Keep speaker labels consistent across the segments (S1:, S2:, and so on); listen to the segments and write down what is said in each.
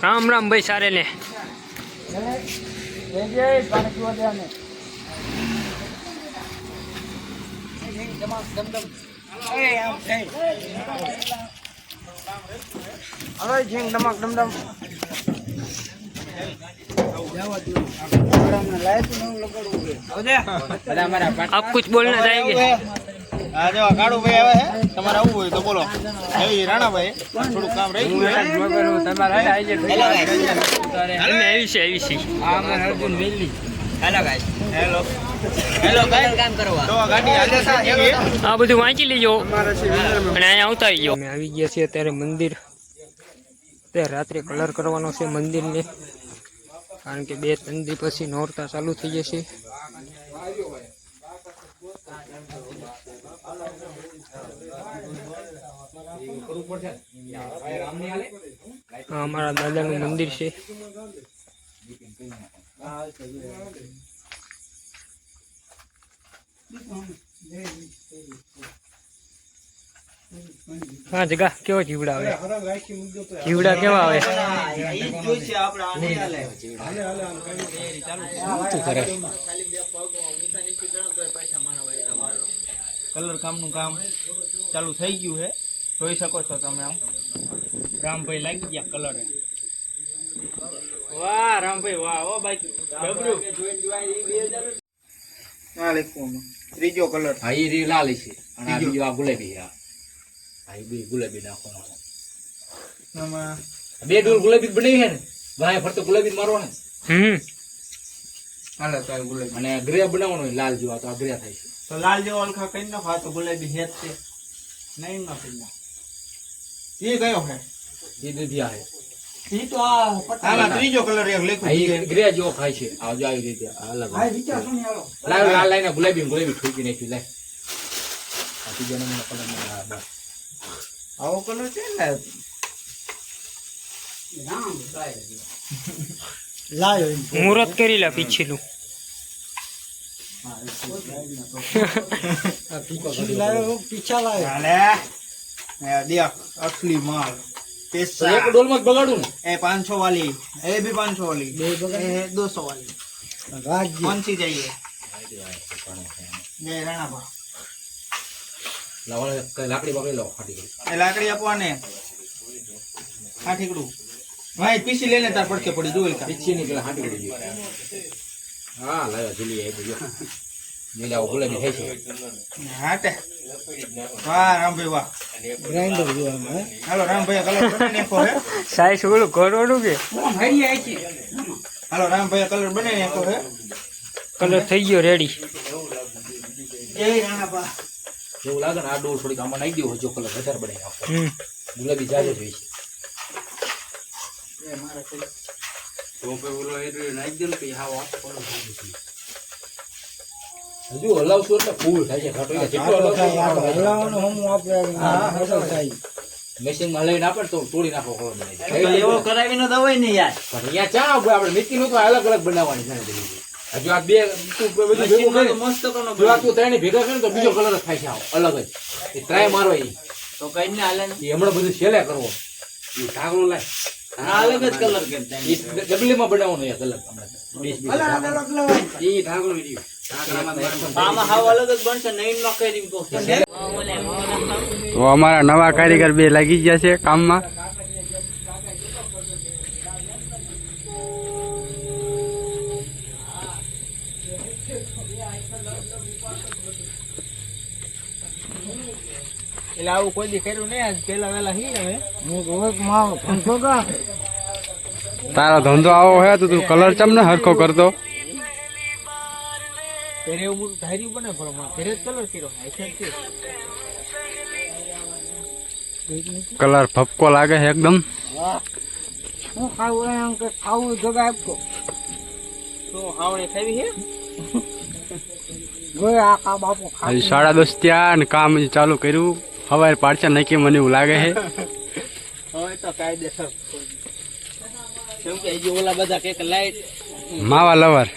S1: राम राम भाई सारे ने आप कुछ बोलना चाहेंगे?
S2: जो काड़ू भाई आवे है તમારે આવું હોય તો બોલો એવી રાણા ભાઈ થોડું કામ રહી ગયું તમારે આવી છે આ મને અર્જુન વેલી હેલો ગાઈસ હેલો ગાઈસ કામ કરવા તો ગાડી આજે સા
S1: આ બધું વાંચી લેજો અને અહીંયા આવતા આવીજો અમે આવી ગયા છીએ અત્યારે મંદિર તે રાત્રે કલર કરવાનો છે મંદિરને કારણ કે 2-3 દિવસ પછી નોરતા ચાલુ થઈ જશે हमारा दादा नु मंदिर से हाँ जगह केव जीवड़ा आवे जीवड़ा केवा आवे
S2: कलर काम नु काम चालू થઈ ગયું છે જોઈ શકો છો તમે આમ રામભાઈ લાગી ગયા કલર વાહ રામભાઈ વાહ ઓ બાકી ગબરું આ લેખો ત્રીજો કલર
S3: હા ઈ રી લાલ છે અને આ બીજો આ ગુલાબી આ આ બે ગુલાબી નાખવાનો
S2: આમાં
S3: બે ડોલ ગુલાબી બનાવી છે ને વાય ફરતો ગુલાબી મારવાનો
S2: હાલે તો ગુલાબી
S3: અને ગ્રે બનાવવાનો લાલ જેવો તો આ ગ્રે થાય છે
S2: તો લાલ જેવો અલખા કઈ ન ખાતો ગુલાબી હેત છે નહીં ના પીના ये गयो है
S3: ये दे दिया है
S2: ये तो आ ત્રીજો કલર એક લેખું
S3: આ ગ્રે જેવો ખાય છે આ જો આવી રીતે અલગ
S2: આ વિચાર શું આલો
S3: લાલ લાલ લાઈને ગુલાબી ઠોકી નાખી લે આ ત્રીજાનો મને કલર માં બસ
S2: આવો કલર છે ને રામ લાયો
S1: मुहूर्त करी ला पीछे
S2: पीछा लायो हाले दिया असली माल पैसा
S3: एक डोल मत बगाड़ू ने
S2: ए 500 वाली ए भी 500 वाली ए 200 वाली कौन सी चाहिए जय राणा बा
S3: लावण लाकड़ी पकड़ी लो फाटी गई
S2: ए लाकड़ी આપવાને આ ઠીકડું ભાઈ પીસી લેને તાર પડકે પડી જોઈલ કા
S3: पीछे निकल हाटी गई हां लायो जल्दी आई तो नीला गुलाबी है છે
S2: હાટે વાહ રામભાઈ વાહ ગ્રાઇન્ડર જો હે હાલો રામભાઈ કલર બનાવી નાખો હે
S1: साई सुगलो कोरोडू के
S2: હરી આઈ છે હાલો રામભાઈ કલર બનાવી નાખો હે
S1: कलर થઈ ગયો રેડી
S2: જય રાણા બા
S3: એવું લાગે ને આ ડોલ થોડી કામ નાખી દેવો જો કલર વધારે બનાવી નાખો ગુલાબી જાજો જોઈ છે
S2: એ મારા
S3: તો પે ઓલો એટલે નાખી દે કે હા વાત પડો હજુ હલાવશું એટલે ફૂલ થાય છે ઘાટો જેટલો
S2: હલાવવાનું હમ આપણે હા થાય
S3: મશીન માં લઈને આપે તો તોડી નાખો ખબર
S2: તો એવો કરાવીને દવાય ને યાર
S3: પણ અહીંયા ચા આપણે મીઠી નું તો અલગ અલગ બનાવવાની છે હજુ આ બે તું બધું ભેગું કરે
S2: મસ્ત કરનો
S3: જો આ તું ત્રણે ભેગા કરે તો બીજો કલર થાય છે અલગ જ એ ટ્રાય મારો એ
S2: તો કઈ ને હાલે ને
S3: એ હમણાં બધું છેલે કરવો એ ઢાકણું લાય
S2: આ અલગ જ કલર કેતા
S3: એ ડબલી માં બનાવવાનો એ કલર હમણાં
S2: અલગ લવાય
S3: એ ઢાકણું વિડિયો
S2: આમાં હાવ અલગ જ બનશે નઈન માં કરી તો
S4: અમારા નવા કારીગર બે લાગી ગયા છે કામમાં
S2: એટલે આવું કોઈ દી કર્યું નહીં આજ પેલા વેલા હી હવે
S4: તારો ધંધો આવો હે તો તું કલર ચમ ને હરખો કરતો
S2: ઘરે એવું ધાર્યું બને પણ ઘરે કલર કર્યો
S4: કલર ભપકો લાગે છે એકદમ
S2: હું ખાવું એમ કે ખાવું જગા આપતો તો હાવણે ખાવી હે ગોય આ કા બાપુ
S4: હજી 10:30 ત્યાં ને કામ હજી ચાલુ કર્યું હવારે પાડશે નહીં મને એવું લાગે છે
S2: હવે તો કાયદેસર કેમ કે જે ઓલા બધા કે લાઈટ
S4: માવા લવર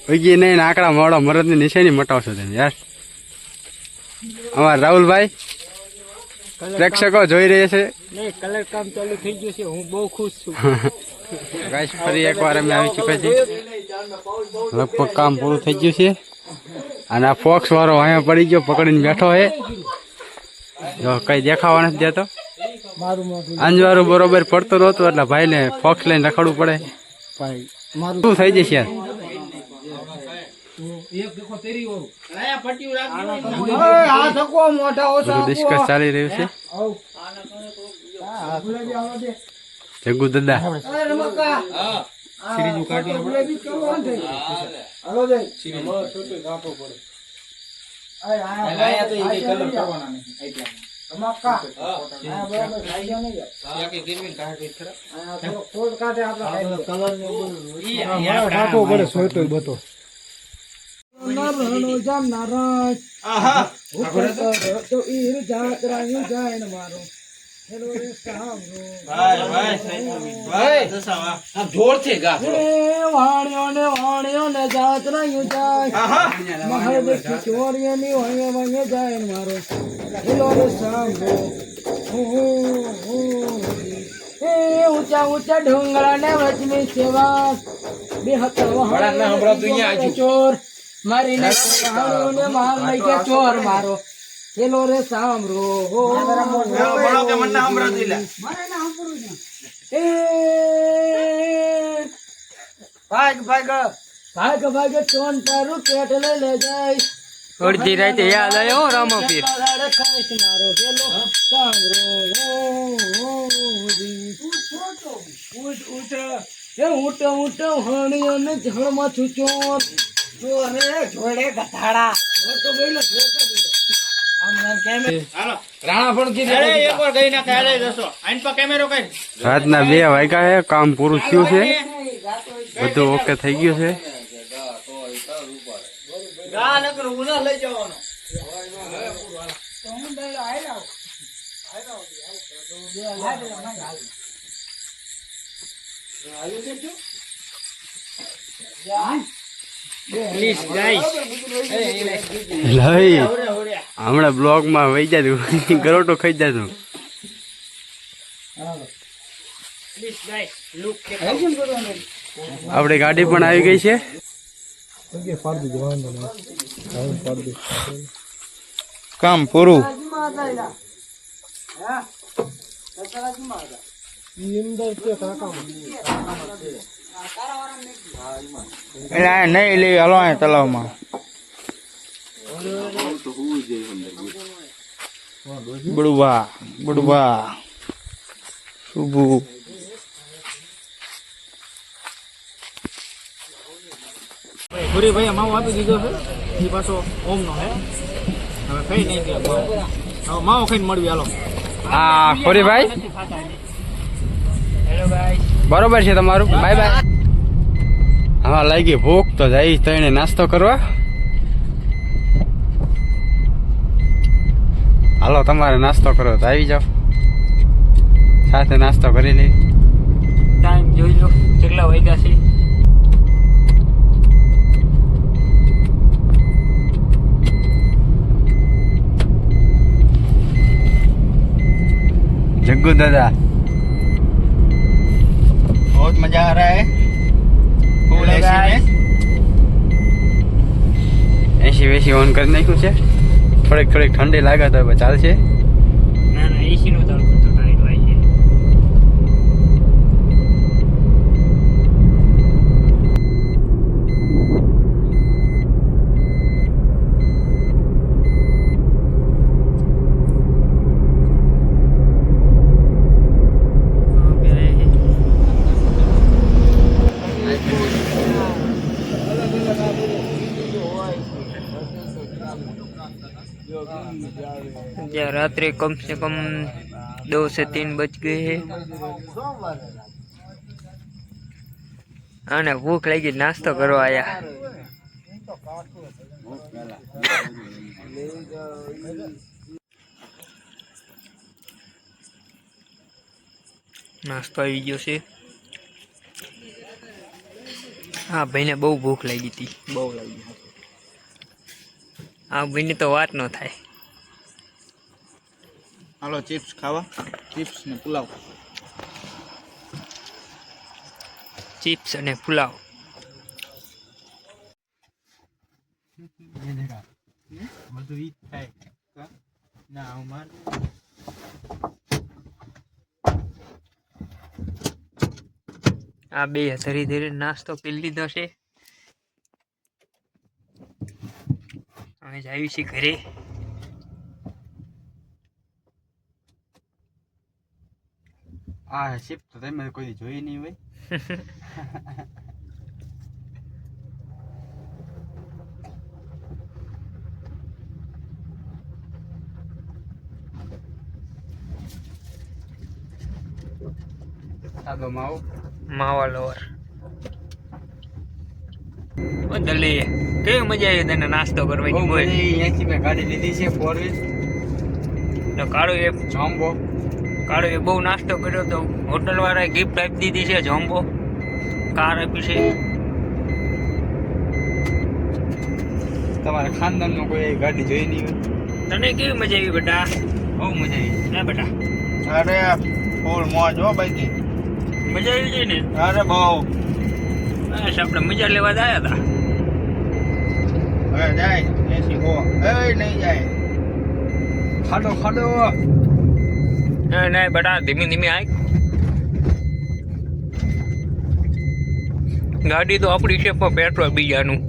S4: ઉગી નહીં આકડા મોડો મરદની નિશાની મટાવશો તમે યાર અમારા રાહુલભાઈ પ્રેક્ષકો જોઈ રહ્યા છે
S1: નહીં કલર કામ ચાલુ થઈ ગયું છે હું બહુ ખુશ છું
S4: ગાઈસ ફરી એકવાર અમે આવી ચૂક્યા છીએ લગભગ કામ પૂરું થઈ ગયું છે અને આ ફોક્સ વાળો અહીંયા પડી ગયો પકડીને બેઠો છે જો કઈ દેખાવા નથી દેતો અંજવારું બરોબર પડતો નહોતું એટલે ભાઈને ફોક્સ લઈને રખડવું પડે શું થઈ જશે યાર બધું ડિસ્કસ ચાલી રહ્યું છે જગ્ગુ દાદા
S3: જોરથી ગા
S5: વાણ્યો ને જાત રહ્યું જાય મહલ દેખી ચોરીઓની વહે વહે જાય ને મારો હેલો રે સાંભળો એ ઊંચા ઊંચા ડુંગરા ને વચની સેવા બે હતા ચોર મારીને ને માર લઈ ગયા ચોર મારો હેલો રે સાંભળો ભાગ ભાગ ચોન તારું પેટ લઈ લે જાય
S1: અડધી રાતે યાદ આવ્યો હો રામાપીર
S5: ખાઈશ મારો હેલો સાંભળો ઊંટ હણી અને ઝળમાં છું ચોર જોડે ગધાડા
S4: રાતના 2 વાગ્યા છે કામ પૂરું થયું છે બધું ઓકે થઈ ગયું છે
S1: પ્લીઝ ગાઈસ
S4: લઈ હમણાં બ્લોગ માં વહી જતું ગરોટો ખાઈ જતું
S1: પ્લીઝ ગાઈસ લુક
S4: આપણી ગાડી પણ આવી ગઈ છે
S2: કામ પૂરું નહીં લે હલો તલાવમાં બડુબા શુભુ
S5: પૂરી ભાઈ માવો આપી દીધો છે એ પાછો ઓમ નો હે હવે કઈ નહીં દે માવો ખાઈને મળવી હાલો
S4: હા ખોરીભાઈ
S1: હેલો ગાઈસ
S4: બરોબર છે તમારું બાય બાય હા લાગી ભૂખ તો જઈ તઈને નાસ્તો કરવા હાલો તમારે નાસ્તો કરો તો આવી જાઓ સાથે નાસ્તો કરી લઈ
S1: ટાઈમ જોઈ લો કેટલા વાગ્યા છે
S4: जग्गू दादा
S2: बहुत मजा आ रहा है फुल एसी में
S4: एसी वेसी ऑन કરી નાખ્યું છે થોડીક ઠંડી લાગે તો ચાલશે
S1: ના ના એસી નો ચાલુ કરતો ટાઈટ હોય છે रात्रि कम से कम 2 से 3 बज गए हैं आने भूख लगी नाश्तो करो आया नाश्तो आई गयो से हाँ भाई ने बहु भूख लगी थी बहु लगी हाँ भाई ने तो बात न थाय
S2: હાલો ચિપ્સ ખાવા, ચિપ્સ ને પુલાવ.
S1: ચિપ્સ અને પુલાવ.
S4: બધું ઈ થાય.
S2: ના અમાર
S1: આ બે ધીરે ધીરે નાસ્તો પી લીધો છે. અમે જઈએ છીએ ઘરે.
S4: આ શિપ તો તમે કોઈ જોઈ નહીં હોય. સાદો માવો
S1: માવા લોવર. દલી કેવી મજા આવી તને નાસ્તો કરવાની? બોલ.
S4: અહીંયાથી મેં ગાડી લીધી છે 4
S1: તો કાળો એ
S4: જોમ્બો.
S1: બહુ નાસ્તો કર્યો તો હોટલ વાળાએ ગિફ્ટ આપી દીધી છે. જોમ્બો કાર આપી છે.
S4: તમારા ખાનદાનમાં કોઈ ગાડી જોઈ નહીં હોય.
S1: તને કેવી મજા આવી બેટા?
S4: બહુ મજા આવી.
S1: ના બેટા
S2: અરે ફૂલ મોજ હો બાકી.
S1: મજા આવી જાય ને?
S2: અરે બહુ.
S1: બસ આપણે મજા લેવા જ આવ્યા
S2: હવે જાય એસી હો એ નહીં જાય.
S4: ખાડો ખાડો.
S1: હતા. ના બેટા ધીમે ધીમે આય. ગાડી તો આપણી છે પણ પેટ્રોલ બીજાનું.